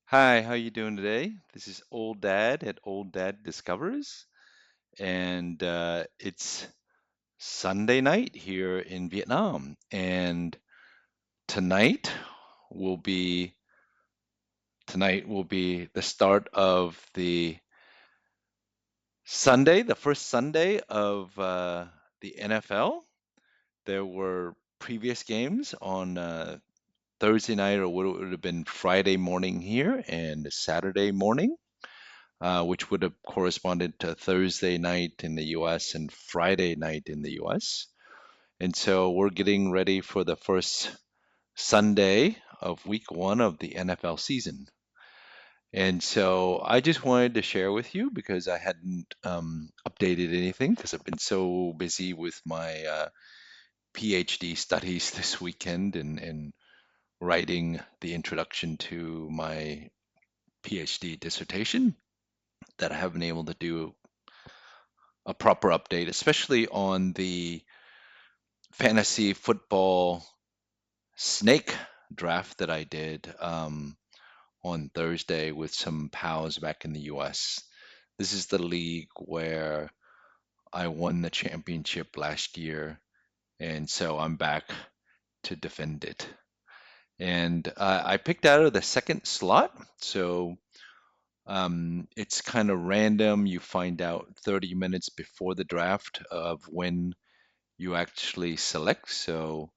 Hi, how you doing today? This is Old Dad at Old Dad Discovers, and it's Sunday night here in Vietnam. And tonight will be tonight will be the start of the Sunday, the first Sunday of the NFL. There were previous games on Thursday night, or what would have been Friday morning here, and Saturday morning. Which would have corresponded to Thursday night in the US and Friday night in the US. And so we're getting ready for the first Sunday of week one of the NFL season. And so I just wanted to share with you because I hadn't updated anything because I've been so busy with my PhD studies this weekend and writing the introduction to my PhD dissertation that I haven't been able to do a proper update, especially on the fantasy football snake draft that I did on Thursday with some pals back in the US. This is the league where I won the championship last year, and so I'm back to defend it. And I picked out of the second slot, so it's kind of random. You find out 30 minutes before the draft of when you actually select. So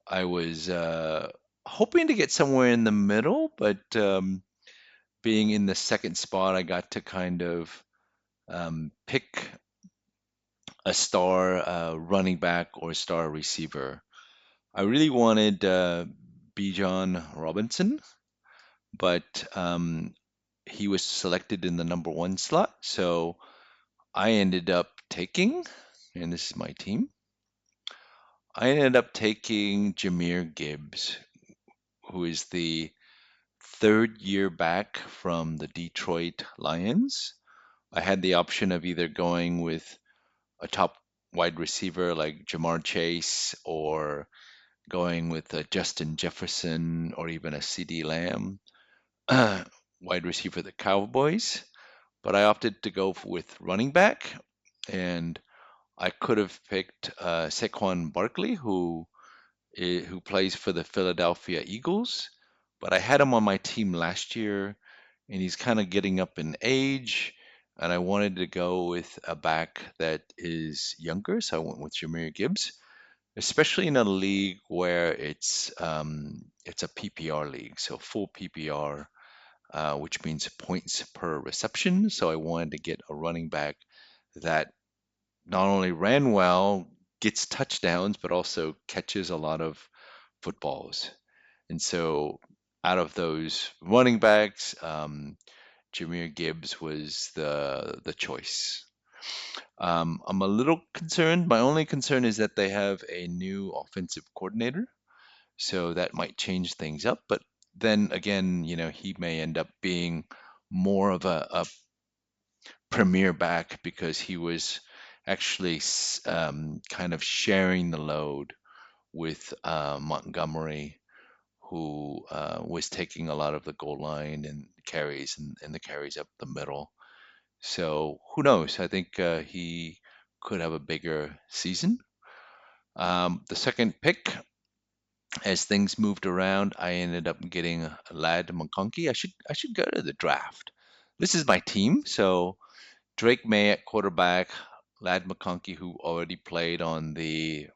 I was hoping to get somewhere in the middle, but being in the second spot, I got to kind of pick a star running back or star receiver. I really wanted Bijan Robinson, but he was selected in the number one slot. So I ended up taking, and this is my team, I ended up taking Jameer Gibbs, who is the third year back from the Detroit Lions. I had the option of either going with a top wide receiver like Jamar Chase or going with Justin Jefferson or even a CD Lamb, wide receiver for the Cowboys. But I opted to go with running back, and I could have picked Saquon Barkley, who plays for the Philadelphia Eagles, but I had him on my team last year, and he's kind of getting up in age, and I wanted to go with a back that is younger, so I went with Jameer Gibbs, especially in a league where it's a PPR league, so full PPR, which means points per reception. So I wanted to get a running back that not only ran well, gets touchdowns, but also catches a lot of footballs. And so out of those running backs, Jameer Gibbs was the choice. I'm a little concerned. My only concern is that they have a new offensive coordinator, so that might change things up. But then again, he may end up being more of a premier back because he was actually kind of sharing the load with Montgomery, who was taking a lot of the goal line and carries and the carries up the middle. So who knows? I think he could have a bigger season. The second pick, as things moved around, I ended up getting Lad McConkey. I should go to the draft. This is my team, so Drake May at quarterback, Lad McConkey, who already played on the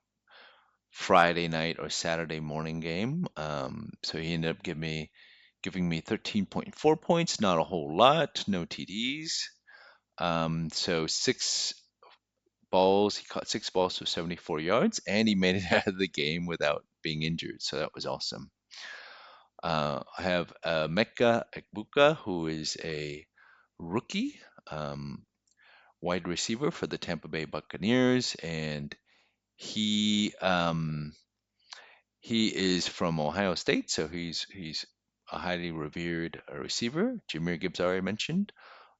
Friday night or Saturday morning game. So he ended up giving me 13.4 points, not a whole lot, no TDs. So he caught six balls for 74 yards, and he made it out of the game without being injured. So that was awesome. I have Mecca Ekbuka, who is a rookie wide receiver for the Tampa Bay Buccaneers, and he um, he is from Ohio State, so he's a highly revered receiver. Jameer Gibbs I already mentioned.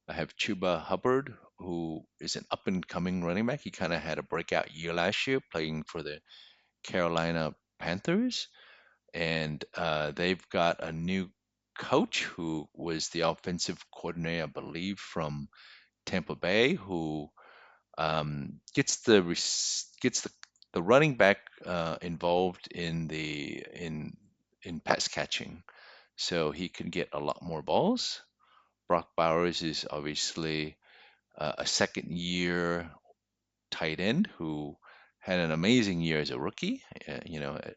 I have Chuba Hubbard, who is an up and coming running back. He kind of had a breakout year last year playing for the Carolina Panthers, and they've got a new coach who was the offensive coordinator, I believe, from Tampa Bay, who gets the running back involved in pass catching, so he can get a lot more balls. Brock Bowers is obviously a second year tight end who had an amazing year as a rookie,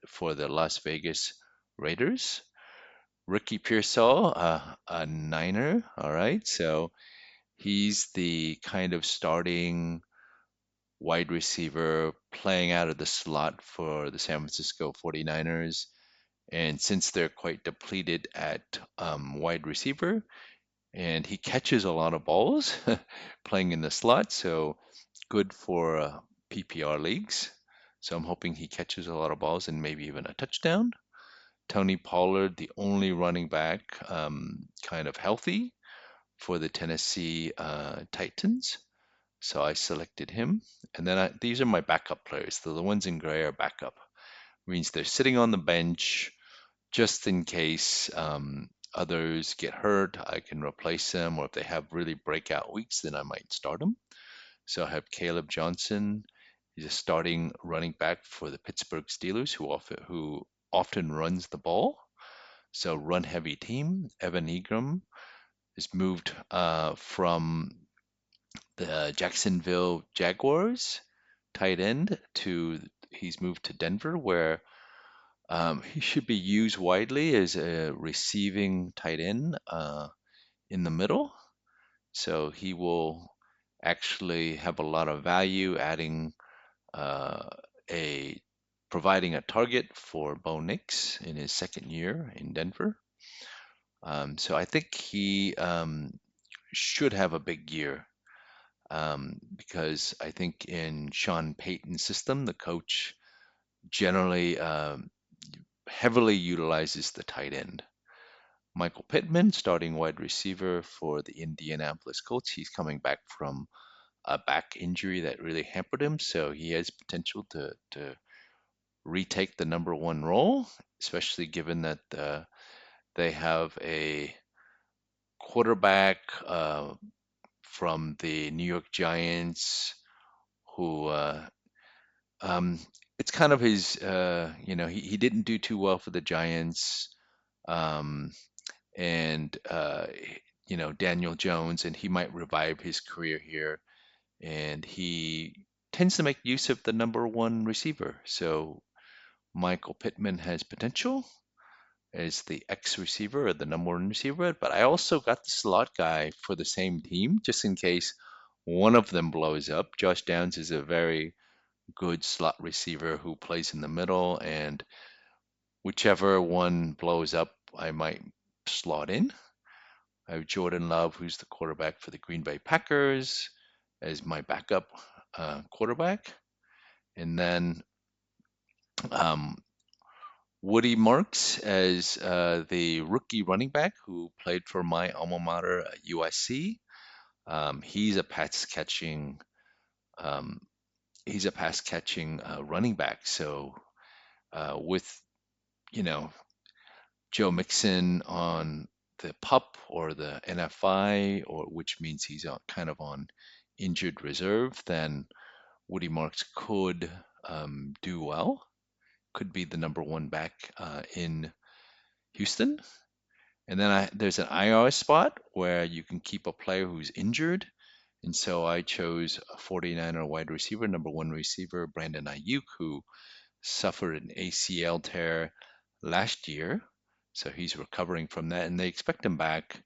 for the Las Vegas Raiders. Ricky Pearsall, a Niner, all right. So he's the kind of starting wide receiver playing out of the slot for the San Francisco 49ers. And since they're quite depleted at wide receiver, and he catches a lot of balls playing in the slot, so good for PPR leagues. So I'm hoping he catches a lot of balls and maybe even a touchdown. Tony Pollard, the only running back kind of healthy for the Tennessee Titans. So I selected him. And then these are my backup players. The ones in gray are backup. Means they're sitting on the bench just in case others get hurt. I can replace them, or if they have really breakout weeks, then I might start them. So I have Caleb Johnson. He's a starting running back for the Pittsburgh Steelers, who often runs the ball. So run heavy team. Evan Ingram is moved from the Jacksonville Jaguars tight end to he's moved to Denver, where he should be used widely as a receiving tight end in the middle. So he will actually have a lot of value, adding uh, a providing a target for Bo Nix in his second year in Denver. So I think he should have a big year, because I think in Sean Payton's system, the coach generally heavily utilizes the tight end. Michael Pittman, starting wide receiver for the Indianapolis Colts. He's coming back from a back injury that really hampered him, so he has potential to retake the number one role, especially given that they have a quarterback from the New York Giants who um, it's kind of his, he didn't do too well for the Giants. Um, and Daniel Jones, and he might revive his career here. And he tends to make use of the number one receiver. So Michael Pittman has potential as the X receiver or the number one receiver, but I also got the slot guy for the same team just in case one of them blows up. Josh Downs is a very good slot receiver who plays in the middle, and whichever one blows up, I might slot in. I have Jordan Love, who's the quarterback for the Green Bay Packers, as my backup quarterback. And then um, Woody Marks as the rookie running back who played for my alma mater, USC. He's a pass catching. Um, he's a pass catching running back. So with you know Joe Mixon on the PUP or the NFI, or which means he's kind of on injured reserve, then Woody Marks could do well. Could be the number one back in Houston. And then there's an IR spot where you can keep a player who's injured. And so I chose a 49er wide receiver, number one receiver, Brandon Ayuk, who suffered an ACL tear last year. So he's recovering from that. And they expect him back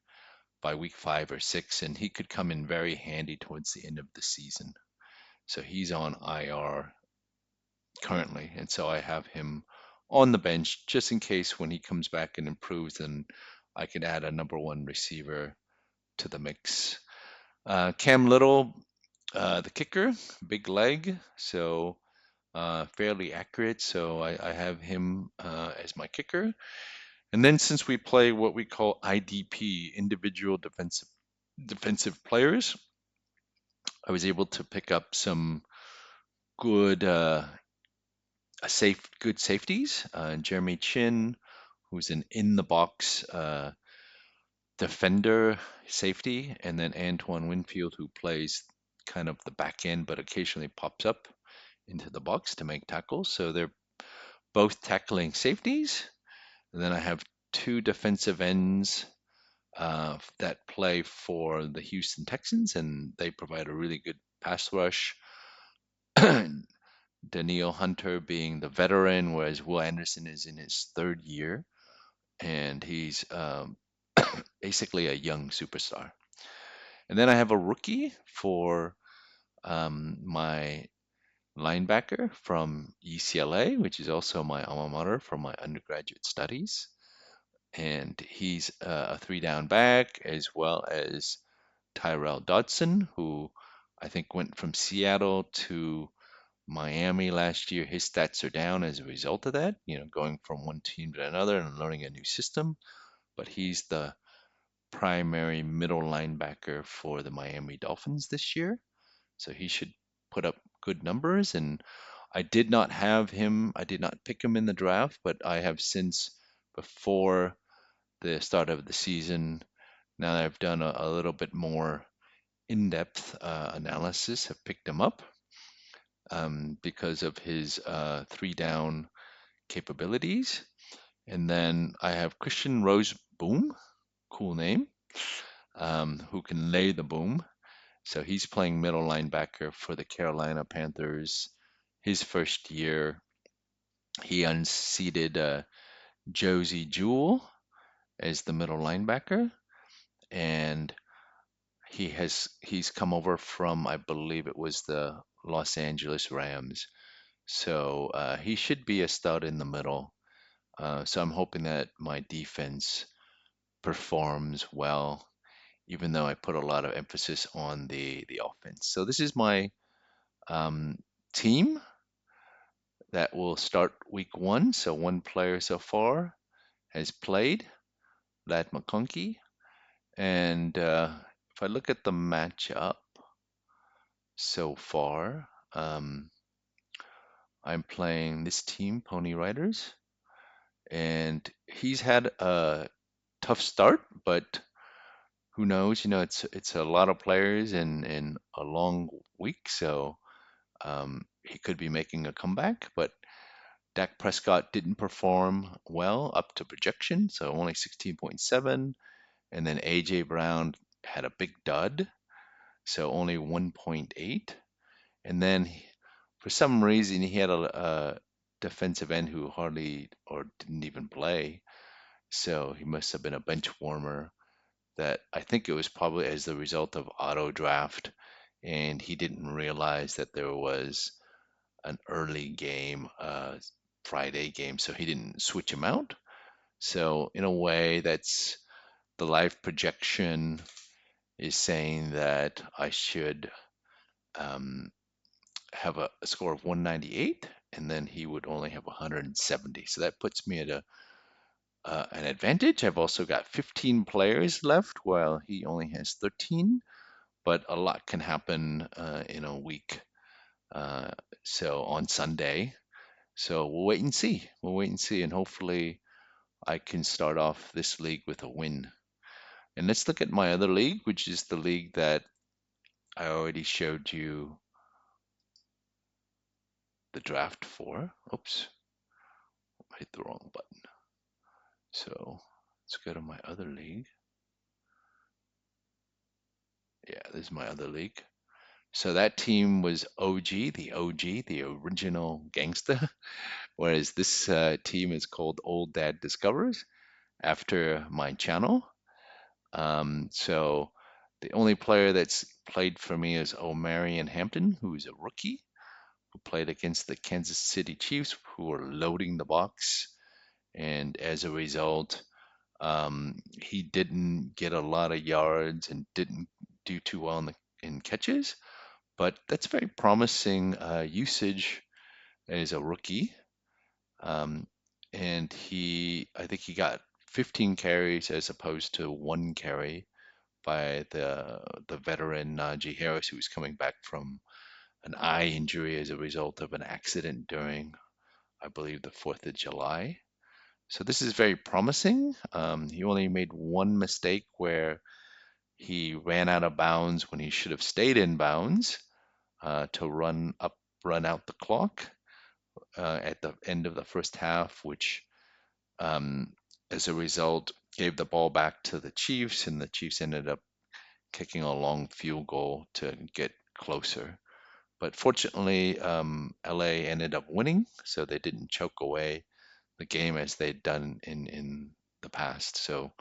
by week 5 or 6. And he could come in very handy towards the end of the season. So he's on IR currently. And so I have him on the bench just in case when he comes back and improves, then I can add a number one receiver to the mix. Cam Little, the kicker, big leg, so fairly accurate. So I have him as my kicker. And then since we play what we call IDP, individual defensive players, I was able to pick up some good good safeties. Jeremy Chin, who's an in the box defender, safety, and then Antoine Winfield, who plays kind of the back end but occasionally pops up into the box to make tackles. So they're both tackling safeties. And then I have two defensive ends that play for the Houston Texans, and they provide a really good pass rush. Daniil Hunter being the veteran, whereas Will Anderson is in his third year, and he's basically a young superstar. And then I have a rookie for my linebacker from UCLA, which is also my alma mater for my undergraduate studies. And he's a three down back, as well as Tyrell Dodson, who I think went from Seattle to Miami last year. His stats are down as a result of that, going from one team to another and learning a new system. But he's the primary middle linebacker for the Miami Dolphins this year. So he should put up good numbers. And I did not have him, I did not pick him in the draft, but I have since, before the start of the season, now that I've done a little bit more in-depth analysis, have picked him up because of his three down capabilities. And then I have Christian Rose Boom, cool name, who can lay the boom. So he's playing middle linebacker for the Carolina Panthers. His first year, he unseated Josie Jewell as the middle linebacker, and he's come over from, I believe it was the Los Angeles Rams. So he should be a stud in the middle. So I'm hoping that my defense performs well, even though I put a lot of emphasis on the offense. So this is my um, team that will start week one. So one player so far has played, Lad McConkey. And if I look at the matchup so far, I'm playing this team, Pony Riders, and he's had a tough start, but who knows? It's a lot of players in a long week, so he could be making a comeback. But Dak Prescott didn't perform well up to projection, so only 16.7. And then AJ Brown had a big dud, so only 1.8. And then for some reason, he had a defensive end who hardly or didn't even play. So he must have been a bench warmer that I think it was probably as the result of auto draft. And he didn't realize that there was an early game, Friday game, so he didn't switch him out. So in a way, that's the live projection is saying that I should um, have a score of 198, and then he would only have 170. So that puts me at an advantage. I've also got 15 players left, while he only has 13. But a lot can happen in a week. Uh, so on Sunday. So we'll wait and see. We'll wait and see, and hopefully I can start off this league with a win. And let's look at my other league, which is the league that I already showed you the draft for. Oops, I hit the wrong button. So let's go to my other league. Yeah, this is my other league. So that team was OG, the original gangster, whereas this team is called Old Dad Discovers after my channel. So the only player that's played for me is Omarion Hampton, who's a rookie who played against the Kansas City Chiefs, who were loading the box. And as a result, he didn't get a lot of yards and didn't do too well in catches. But that's very promising usage as a rookie. Um, and I think he got 15 carries as opposed to one carry by the veteran Najee Harris, who was coming back from an eye injury as a result of an accident during, I believe, the 4th of July. So this is very promising. He only made one mistake where he ran out of bounds when he should have stayed in bounds to run out the clock at the end of the first half, which um, as a result gave the ball back to the Chiefs, and the Chiefs ended up kicking a long field goal to get closer. But fortunately, LA ended up winning, so they didn't choke away the game as they'd done in the past. So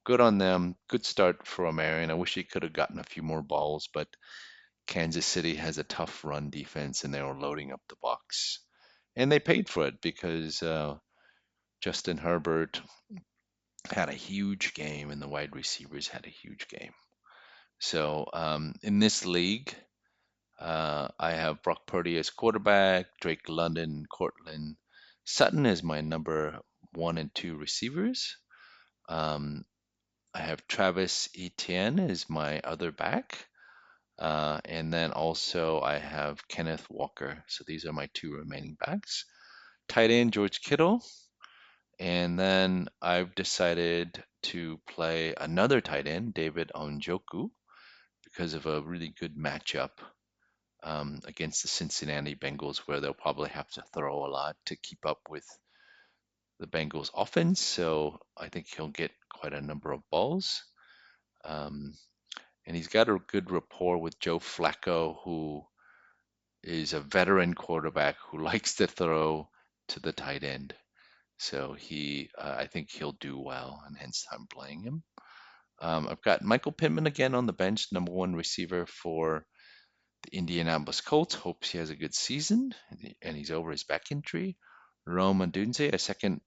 good on them. Good start for Marion. I wish he could have gotten a few more balls, but Kansas City has a tough run defense, and they were loading up the box. And they paid for it because Justin Herbert had a huge game, and the wide receivers had a huge game. So in this league, I have Brock Purdy as quarterback, Drake London, Cortland Sutton as my number one and two receivers. Um, I have Travis Etienne as my other back. And then also I have Kenneth Walker. So these are my two remaining backs. Tight end, George Kittle. And then I've decided to play another tight end, David Onjoku, because of a really good matchup against the Cincinnati Bengals, where they'll probably have to throw a lot to keep up with the Bengals offense. So I think he'll get quite a number of balls. Um, and he's got a good rapport with Joe Flacco, who is a veteran quarterback who likes to throw to the tight end. So I think he'll do well, and hence I'm playing him. I've got Michael Pittman again on the bench, number one receiver for the Indianapolis Colts. Hopes he has a good season, and he's over his back injury. Rome Odunze, a second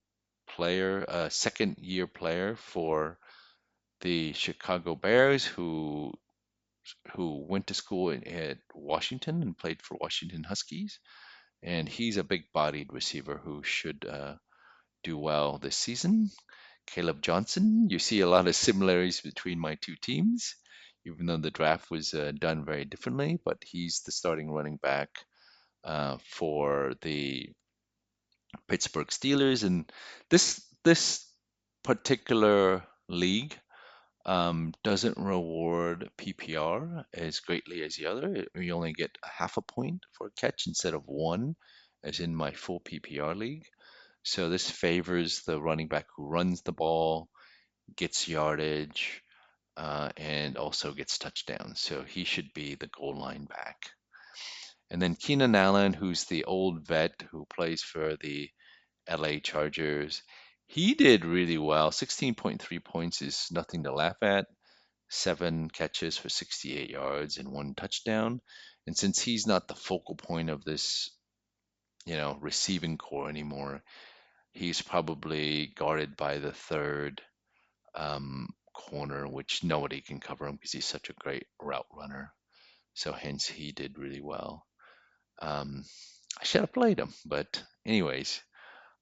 year player for the Chicago Bears, who went to school at Washington and played for Washington Huskies. And he's a big-bodied receiver who should do well this season. Caleb Johnson, you see a lot of similarities between my two teams, even though the draft was done very differently. But he's the starting running back for the Pittsburgh Steelers, and this particular league doesn't reward PPR as greatly as the other. You only get a half a point for a catch instead of one, as in my full PPR league. So this favors the running back who runs the ball, gets yardage, and also gets touchdowns. So he should be the goal line back. And then Keenan Allen, who's the old vet who plays for the LA Chargers, he did really well. 16.3 points is nothing to laugh at. 7 catches for 68 yards and 1 touchdown. And since he's not the focal point of this, receiving core anymore, he's probably guarded by the third corner, which nobody can cover him because he's such a great route runner. So hence he did really well. I should have played him, but anyways,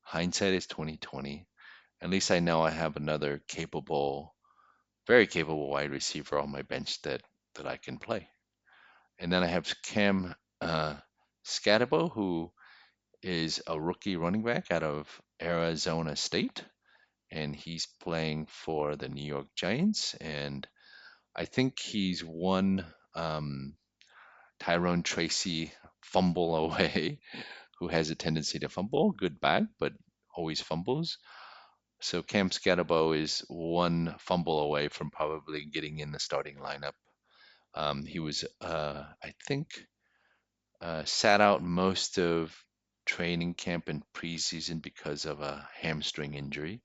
hindsight is 2020. At least I know I have another very capable wide receiver on my bench that I can play. And then I have Cam Scatabo, who is a rookie running back out of Arizona State, and he's playing for the New York Giants. And I think he's one Tyrone Tracy fumble away, who has a tendency to fumble. Good back, but always fumbles. So Cam Scatabo is one fumble away from probably getting in the starting lineup. He was, I think, sat out most of training camp and preseason because of a hamstring injury,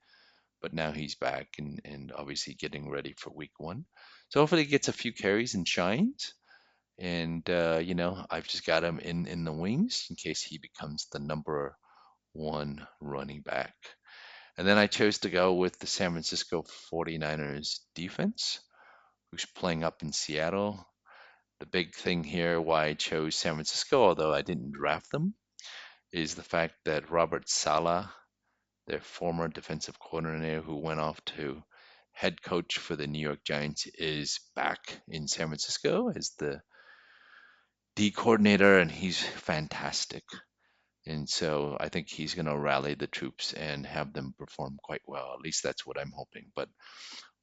but now he's back and obviously getting ready for week one. So hopefully he gets a few carries and shines. And, I've just got him in the wings in case he becomes the number one running back. And then I chose to go with the San Francisco 49ers defense, who's playing up in Seattle. The big thing here why I chose San Francisco, although I didn't draft them, is the fact that Robert Saleh, their former defensive coordinator who went off to head coach for the New York Giants, is back in San Francisco as the D coordinator, and he's fantastic. And so I think he's going to rally the troops and have them perform quite well. At least that's what I'm hoping. But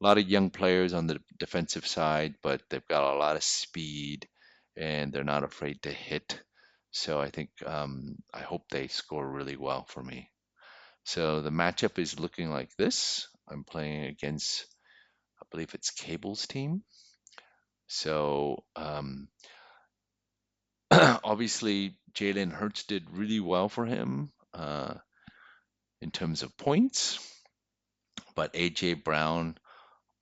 a lot of young players on the defensive side, but they've got a lot of speed and they're not afraid to hit. So I think I hope they score really well for me. So the matchup is looking like this. I'm playing against, I believe it's Cable's team. So obviously Jalen Hurts did really well for him in terms of points, but AJ Brown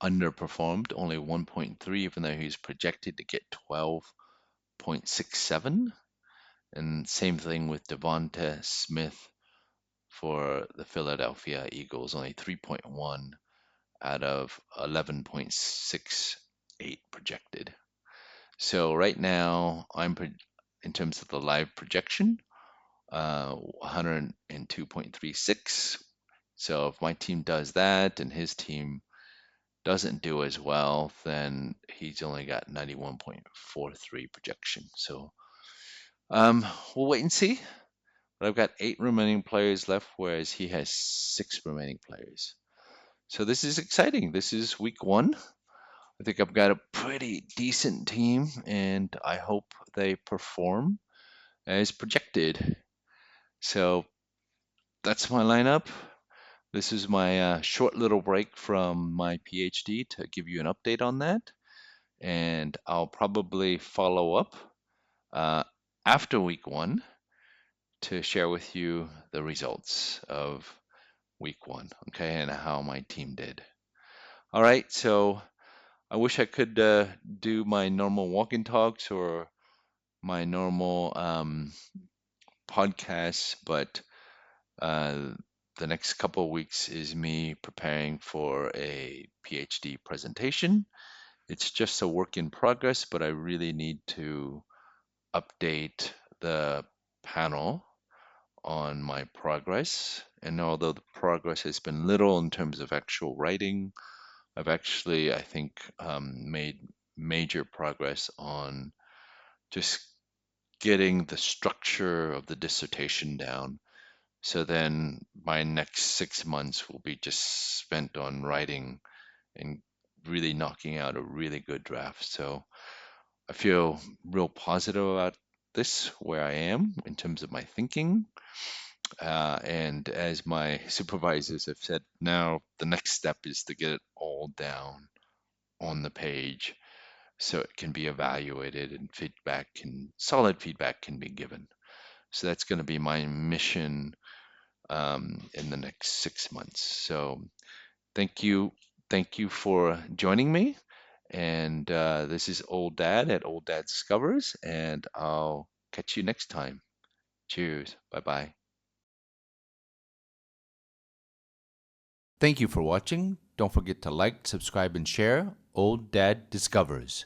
underperformed, only 1.3, even though he's projected to get 12.67. And same thing with Devonta Smith for the Philadelphia Eagles, only 3.1 out of 11.68 projected. So right now, in terms of the live projection, 102.36. So if my team does that and his team doesn't do as well, then he's only got 91.43 projection. So we'll wait and see. But I've got 8 remaining players left, whereas he has 6 remaining players. So this is exciting. This is week 1. I think I've got a pretty decent team, and I hope they perform as projected. So that's my lineup. This is my short little break from my PhD to give you an update on that. And I'll probably follow up uh, after week 1 to share with you the results of week 1, okay, and how my team did. All right, so I wish I could do my normal walk and talks or my normal podcasts, but uh, the next couple of weeks is me preparing for a PhD presentation. It's just a work in progress, but I really need to update the panel on my progress. And although the progress has been little in terms of actual writing, I've actually, I think, made major progress on just getting the structure of the dissertation down. So then my next 6 months will be just spent on writing and really knocking out a really good draft. So I feel real positive about this, where I am in terms of my thinking. And as my supervisors have said, now the next step is to get it all down on the page so it can be evaluated and solid feedback can be given. So that's going to be my mission in the next 6 months. So thank you. Thank you for joining me. And this is Old Dad at Old Dad Discovers, and I'll catch you next time. Cheers. Bye bye. Thank you for watching. Don't forget to like, subscribe, and share. Old Dad Discovers.